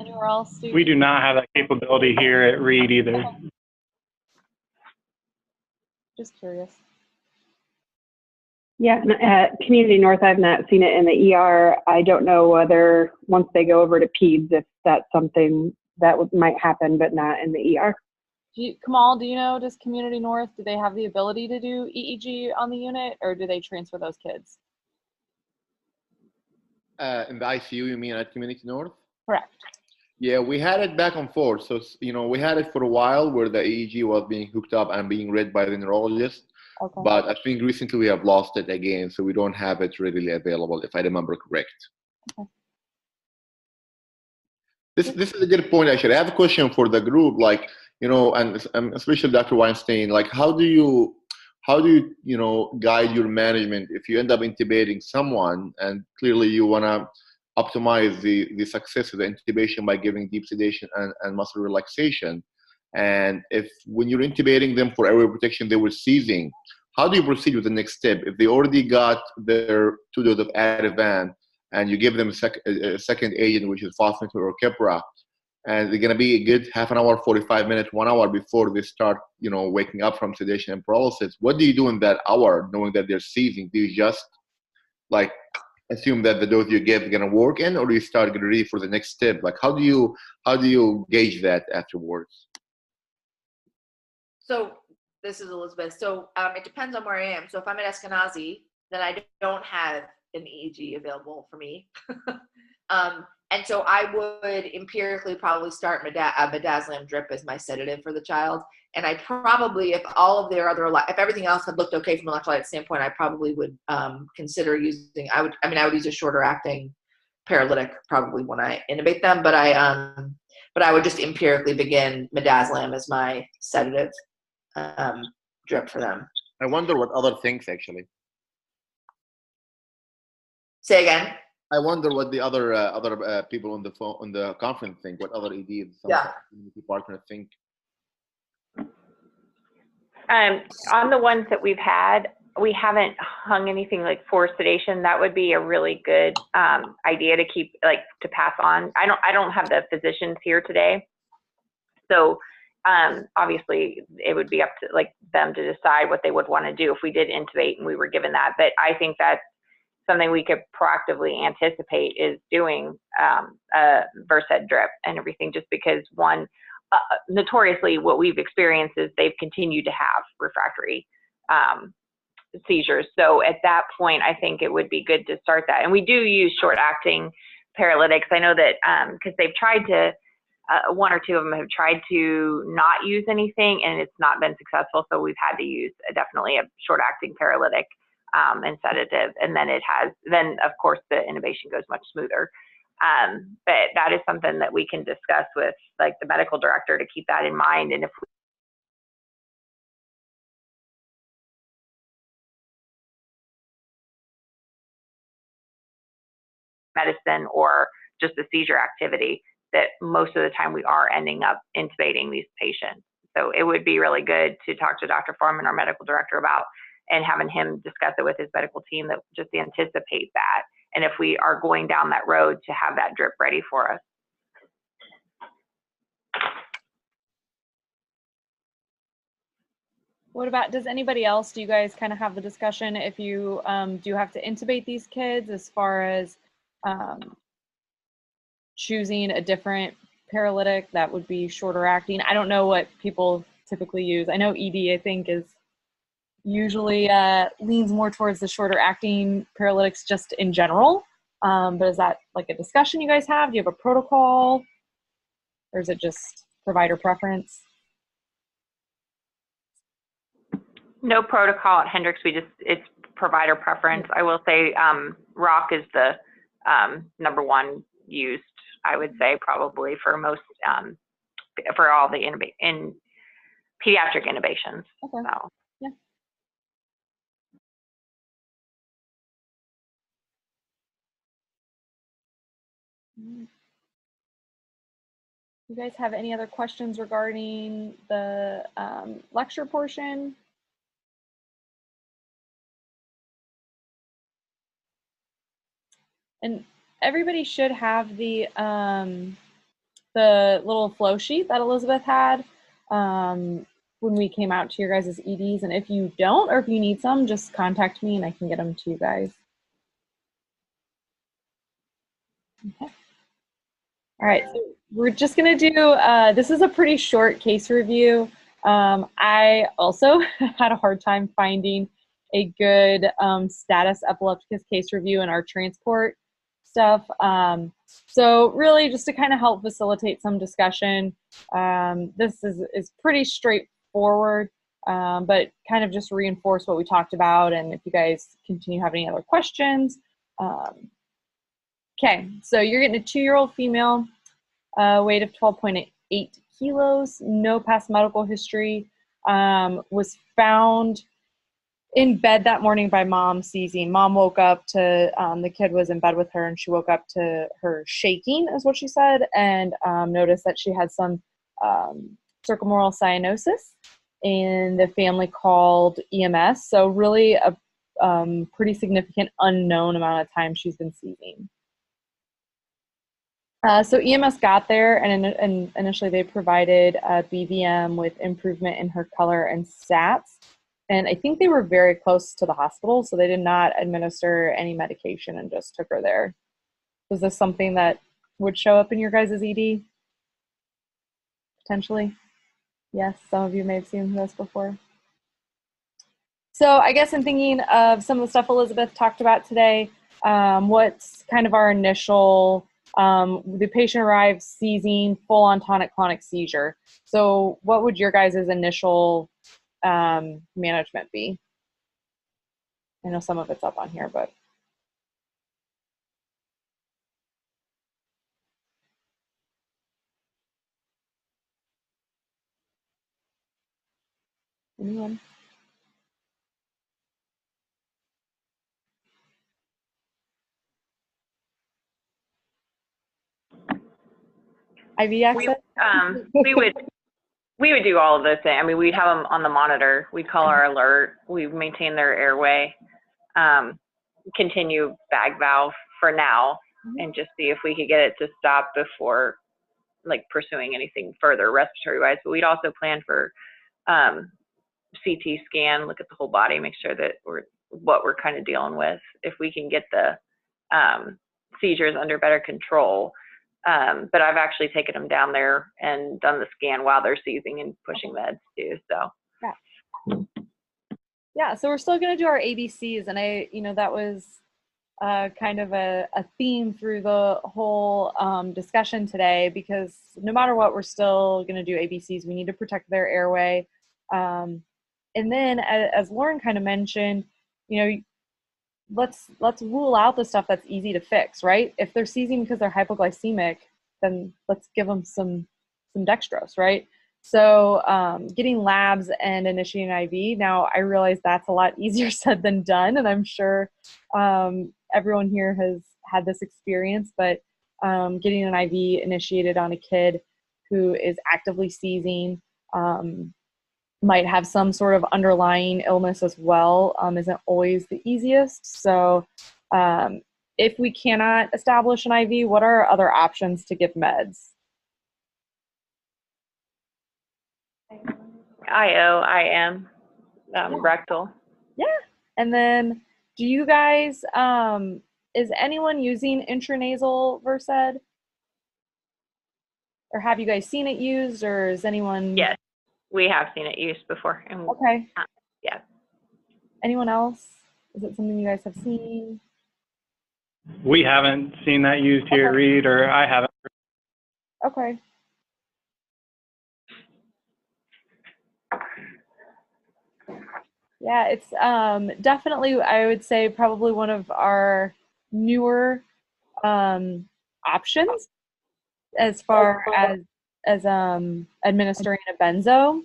Speaker 1: Anywhere else?
Speaker 8: We do not have that capability here at Reed either.
Speaker 1: Just curious.
Speaker 5: Yeah, at Community North, I've not seen it in the ER. I don't know whether once they go over to peds, if that's something that might happen, but not in the ER.
Speaker 1: Kamal, do you know, does Community North, do they have the ability to do EEG on the unit, or do they transfer those kids?
Speaker 2: In the ICU, you mean at Community North?
Speaker 1: Correct.
Speaker 2: Yeah, we had it back and forth. So, we had it for a while where the EEG was being hooked up and being read by the neurologist. Okay. But I think recently we have lost it again, so we don't have it readily available, if I remember correct. Okay. This is a good point, actually. I have a question for the group, like, and especially Dr. Weinstein, like, how do you guide your management if you end up intubating someone and clearly you want to optimize the success of the intubation by giving deep sedation and muscle relaxation. And if when you're intubating them for airway protection, they were seizing, how do you proceed with the next step? If they already got their 2 doses of Ativan and you give them a second agent, which is phosphate or Keppra, and they're going to be a good half an hour, 45 minutes, 1 hour before they start, waking up from sedation and paralysis, what do you do in that hour knowing that they're seizing? Do you just like assume that the dose you give is going to work or do you start getting ready for the next step? Like, how do you gauge that afterwards?
Speaker 10: So this is Elizabeth. So it depends on where I am. So if I'm at Eskenazi, then I don't have an EEG available for me. And so I would empirically probably start midazolam drip as my sedative for the child. And I probably, if all of their if everything else had looked okay from an electrolyte standpoint, I probably would consider using, I would use a shorter acting paralytic probably when I intubate them, but I would just empirically begin midazolam as my sedative drip for them.
Speaker 2: I wonder what other things actually.
Speaker 10: Say again.
Speaker 2: I wonder what the other people on the conference think. What other EDs, community partners think.
Speaker 7: On the ones that we've had, we haven't hung anything like forced sedation. That would be a really good idea to keep, to pass on. I don't have the physicians here today, so obviously it would be up to them to decide what they would want to do if we did intubate and we were given that. But I think that's something we could proactively anticipate is doing a Versed drip and everything, just because notoriously what we've experienced is they've continued to have refractory seizures. So at that point, I think it would be good to start that. And we do use short acting paralytics. I know that because they've tried to, 1 or 2 of them have tried to not use anything and it's not been successful. So we've had to use definitely a short acting paralytic and sedative, and then of course the intubation goes much smoother. But that is something that we can discuss with the medical director to keep that in mind. And if medicine or just the seizure activity, that most of the time we are ending up intubating these patients. So it would be really good to talk to Dr. Foreman, our medical director, about and having him discuss it with his medical team, that just anticipate that. And if we are going down that road, to have that drip ready for us.
Speaker 1: What about, does anybody else, do you guys kind of have the discussion if you do have to intubate these kids, as far as choosing a different paralytic that would be shorter acting? I don't know what people typically use. I know ED, I think, is usually leans more towards the shorter acting paralytics just in general. But is that like a discussion you guys have? Do you have a protocol? Or is it just provider preference?
Speaker 7: No protocol at Hendricks. It's provider preference. I will say ROC is the number one used, I would say, probably for most, for all the in pediatric innovations.
Speaker 1: Okay.
Speaker 7: So.
Speaker 1: Yeah. You guys have any other questions regarding the lecture portion? And everybody should have the little flow sheet that Elizabeth had when we came out to your guys' EDs. And if you don't, or if you need some, just contact me and I can get them to you guys. Okay. All right, so we're just gonna do, this is a pretty short case review. I also had a hard time finding a good status epilepticus case review in our transport stuff. So really just to kind of help facilitate some discussion, this is pretty straightforward, but kind of just reinforce what we talked about, and if you guys continue having any other questions. Okay, so you're getting a 2-year-old female, weight of 12.8 kilos, no past medical history, was found in bed that morning by mom seizing. Mom woke up to, the kid was in bed with her, and she woke up to her shaking, is what she said, and noticed that she had some circummoral cyanosis, and the family called EMS. So really a pretty significant unknown amount of time she's been seizing. So EMS got there, and initially they provided BVM with improvement in her color and SATs. And I think they were very close to the hospital, so they did not administer any medication and just took her there. Was this something that would show up in your guys' ED? Potentially? Yes, some of you may have seen this before. So I guess in thinking of some of the stuff Elizabeth talked about today, what's kind of our initial, the patient arrives seizing full-on tonic-clonic seizure. So what would your guys' initial management be? I know some of it's up on here, but. Anyone? IV access?
Speaker 7: We would do all of those things. I mean, we'd have them on the monitor. We'd call our alert. We maintain their airway, continue bag valve for now, and just see if we could get it to stop before like pursuing anything further respiratory wise. But we'd also plan for CT scan, look at the whole body, make sure that what we're kind of dealing with. If we can get the seizures under better control. But I've actually taken them down there and done the scan while they're seizing and pushing meds too. So.
Speaker 1: Yeah, so we're still going to do our ABCs, and that was kind of a theme through the whole discussion today, because no matter what, we're still going to do ABCs. We need to protect their airway. And then, as Lauren kind of mentioned, let's rule out the stuff that's easy to fix, right? If they're seizing because they're hypoglycemic, then let's give them some dextrose, right? So getting labs and initiating IV, now I realize that's a lot easier said than done, and I'm sure everyone here has had this experience, but getting an IV initiated on a kid who is actively seizing, might have some sort of underlying illness as well, isn't always the easiest. So if we cannot establish an IV, what are other options to give meds?
Speaker 7: IO, IM, rectal.
Speaker 1: Yeah. And then do you guys, is anyone using intranasal Versed? Or have you guys seen it used, or is anyone?
Speaker 7: Yes, we have seen it used before. And,
Speaker 1: okay.
Speaker 7: Yeah.
Speaker 1: Anyone else? Is it something you guys have seen?
Speaker 8: We haven't seen that used here at Reed, or I haven't.
Speaker 1: Okay. Yeah, it's definitely, I would say, probably one of our newer options as far as administering a benzo.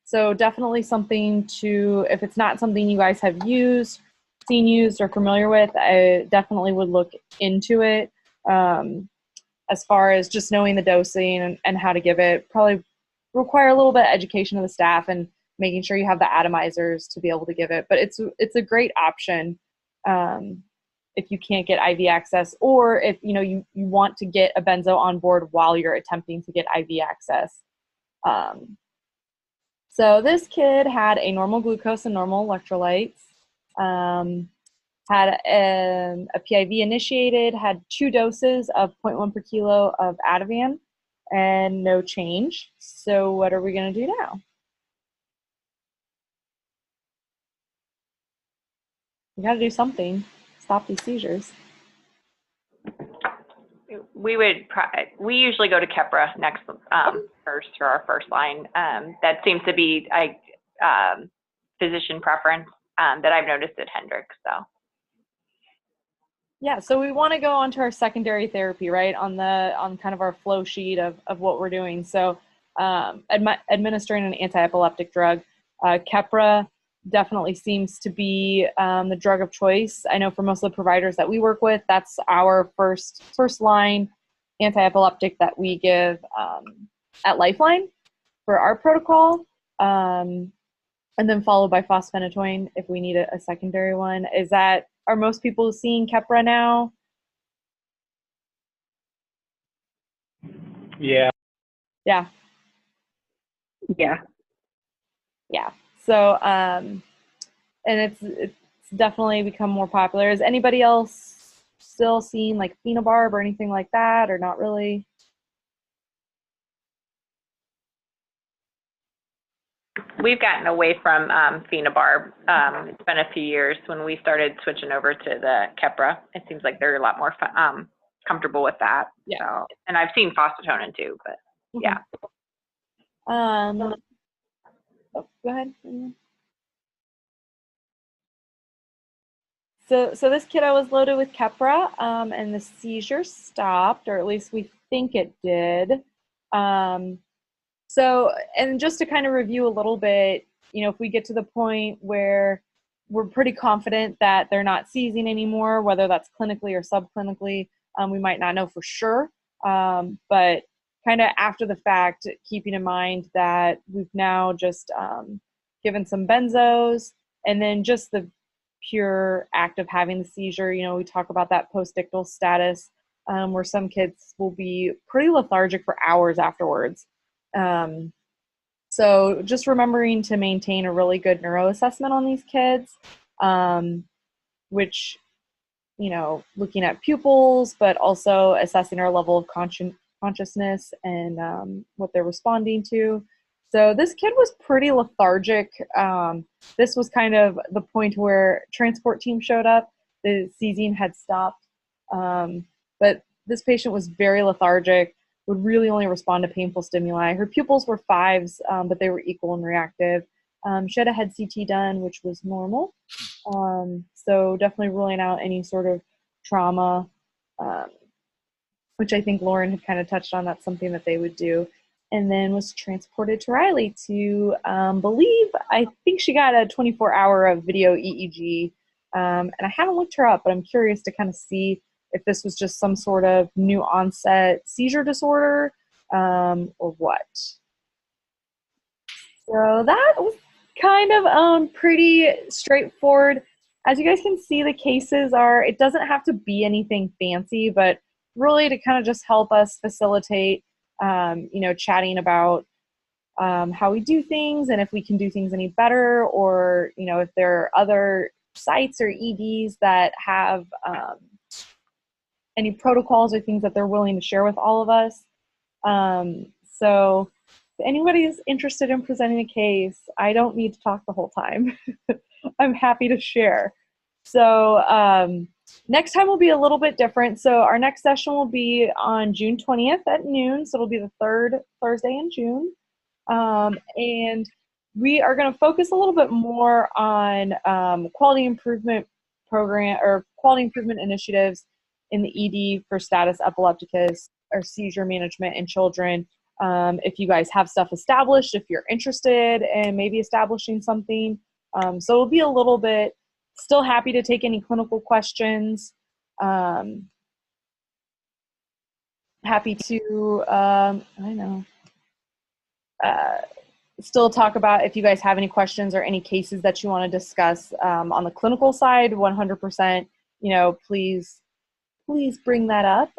Speaker 1: So definitely something to, if it's not something you guys have used, seen used, or familiar with, I definitely would look into it. As far as just knowing the dosing and how to give it, probably require a little bit of education of the staff and making sure you have the atomizers to be able to give it. But it's a great option if you can't get IV access, or if you want to get a benzo on board while you're attempting to get IV access. So this kid had a normal glucose and normal electrolytes. Had a PIV initiated, had 2 doses of 0.1 per kilo of Ativan, and no change. So what are we going to do now? We got to do something. Stop these seizures.
Speaker 7: We usually go to Keppra next first for our first line. That seems to be a physician preference that I've noticed at Hendricks. So.
Speaker 1: Yeah, so we want to go on to our secondary therapy, right, on kind of our flow sheet of what we're doing. So administering an anti-epileptic drug, Keppra definitely seems to be the drug of choice. I know for most of the providers that we work with, that's our first line anti-epileptic that we give at Lifeline for our protocol, and then followed by fosphenytoin if we need a secondary one. Are most people seeing Keppra now?
Speaker 8: Yeah.
Speaker 1: Yeah.
Speaker 5: Yeah.
Speaker 1: Yeah. So, and it's definitely become more popular. Is anybody else still seeing like phenobarb or anything like that, or not really?
Speaker 7: We've gotten away from phenobarb. It's been a few years when we started switching over to the Keppra. It seems like they're a lot more comfortable with that.
Speaker 1: Yeah.
Speaker 7: So, and I've seen phosphatonin too, but yeah.
Speaker 1: Oh, go ahead. So this kiddo was loaded with Keppra, and the seizure stopped, or at least we think it did. So, and just to kind of review a little bit, if we get to the point where we're pretty confident that they're not seizing anymore, whether that's clinically or subclinically, we might not know for sure. But kind of after the fact, keeping in mind that we've now just given some benzos, and then just the pure act of having the seizure, we talk about that postictal status, where some kids will be pretty lethargic for hours afterwards. So just remembering to maintain a really good neuro assessment on these kids, which, looking at pupils, but also assessing our level of consciousness and what they're responding to. So this kid was pretty lethargic. This was kind of the point where transport team showed up. The seizing had stopped, but this patient was very lethargic, would really only respond to painful stimuli. Her pupils were 5s, but they were equal and reactive. She had a head CT done, which was normal. So definitely ruling out any sort of trauma, which I think Lauren had kind of touched on. That's something that they would do. And then was transported to Riley to I think she got a 24-hour of video EEG. And I haven't looked her up, but I'm curious to kind of see if this was just some sort of new onset seizure disorder or what. So that was kind of pretty straightforward. As you guys can see, the cases it doesn't have to be anything fancy, but really to kind of just help us facilitate, chatting about how we do things and if we can do things any better, or, if there are other sites or EDs that have any protocols or things that they're willing to share with all of us. So if anybody is interested in presenting a case, I don't need to talk the whole time. I'm happy to share. So next time will be a little bit different. So our next session will be on June 20th at noon. So it'll be the third Thursday in June. And we are going to focus a little bit more on quality improvement program or quality improvement initiatives in the ED for status epilepticus or seizure management in children. If you guys have stuff established, if you're interested in maybe establishing something. So it'll be a little bit, still happy to take any clinical questions. Happy to, still talk about if you guys have any questions or any cases that you want to discuss on the clinical side, 100%, please bring that up.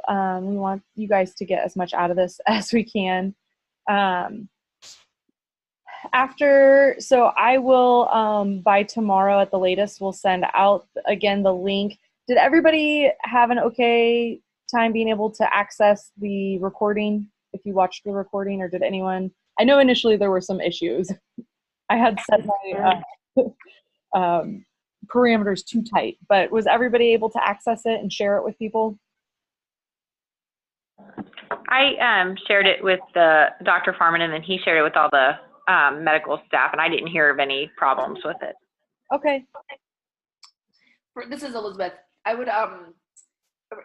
Speaker 1: We want you guys to get as much out of this as we can. So I will, by tomorrow at the latest, we'll send out again the link. Did everybody have an okay time being able to access the recording if you watched the recording, or did anyone? I know initially there were some issues. I had set my parameters too tight, but was everybody able to access it and share it with people?
Speaker 7: I shared it with Dr. Farman, and then he shared it with all the medical staff, and I didn't hear of any problems with it.
Speaker 1: Okay.
Speaker 10: This is Elizabeth. I would,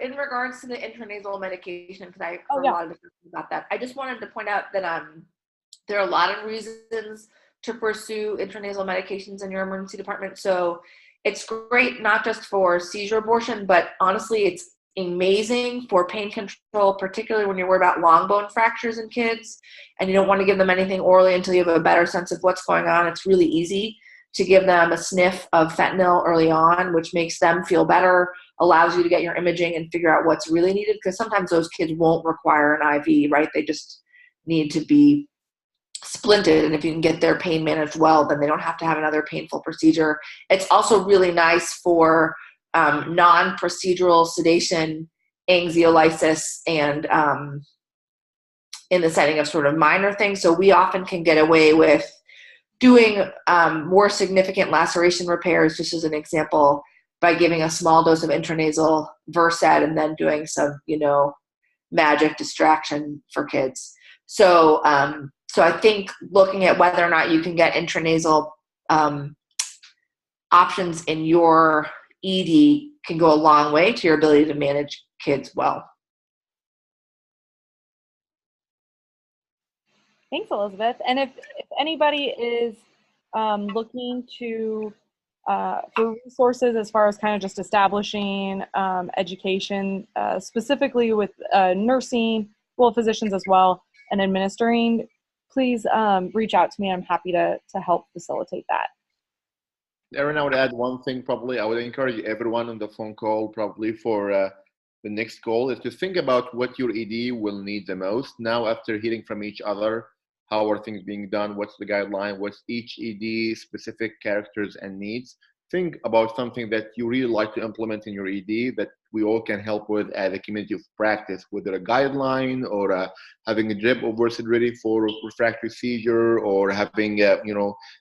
Speaker 10: in regards to the intranasal medication, because I heard a lot of discussion about that, I just wanted to point out that there are a lot of reasons to pursue intranasal medications in your emergency department. So it's great not just for seizure abortion, but honestly, it's amazing for pain control, particularly when you're worried about long bone fractures in kids and you don't want to give them anything orally until you have a better sense of what's going on. It's really easy to give them a sniff of fentanyl early on, which makes them feel better, allows you to get your imaging and figure out what's really needed, because sometimes those kids won't require an IV, right? They just need to be splinted, and if you can get their pain managed well, then they don't have to have another painful procedure. It's also really nice for non-procedural sedation, anxiolysis, and in the setting of sort of minor things. So we often can get away with doing more significant laceration repairs, just as an example, by giving a small dose of intranasal Versed and then doing some, magic distraction for kids. So I think looking at whether or not you can get intranasal options in your ED can go a long way to your ability to manage kids well.
Speaker 1: Thanks, Elizabeth. And if anybody is looking to for resources as far as kind of just establishing education, specifically with nursing, well, physicians as well, and administering, please reach out to me. I'm happy to help facilitate that.
Speaker 2: Erin, I would add one thing probably. I would encourage everyone on the phone call probably for the next goal is to think about what your ED will need the most. Now, after hearing from each other, how are things being done? What's the guideline? What's each ED specific characters and needs? Think about something that you really like to implement in your ED that we all can help with as a community of practice, whether a guideline or having a drip or Versed ready for refractory seizure, or having a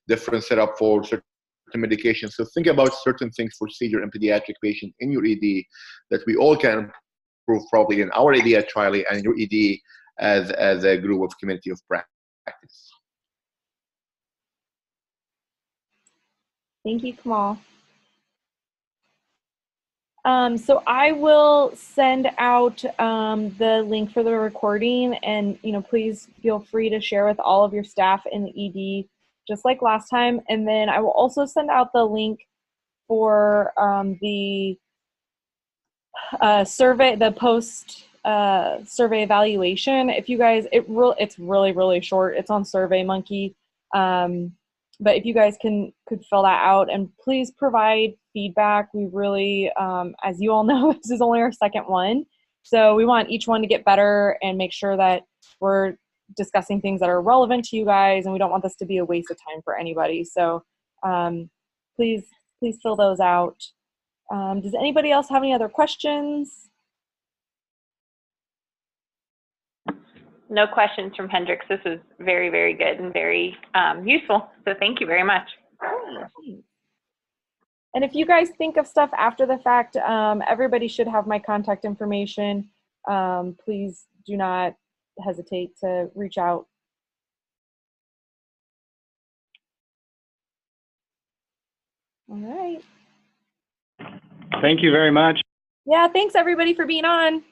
Speaker 2: different setup for certain medication. So think about certain things for seizure in pediatric patients in your ED that we all can improve probably in our ED at Triley and your ED as a group of community of practice.
Speaker 1: Thank you, Kamal. So I will send out the link for the recording, and please feel free to share with all of your staff in the ED, just like last time. And then I will also send out the link for the survey, the post survey evaluation. If you guys, it's really, really short. It's on SurveyMonkey. But if you guys could fill that out, and please provide feedback. We really, as you all know, this is only our second one. So we want each one to get better and make sure that we're discussing things that are relevant to you guys, and we don't want this to be a waste of time for anybody. So please fill those out. Does anybody else have any other questions?
Speaker 7: no questions from Hendrix. This is very, very good and very useful. So thank you very much.
Speaker 1: And if you guys think of stuff after the fact, everybody should have my contact information. Please do not hesitate to reach out. All right.
Speaker 8: Thank you very much.
Speaker 1: Yeah, thanks everybody for being on.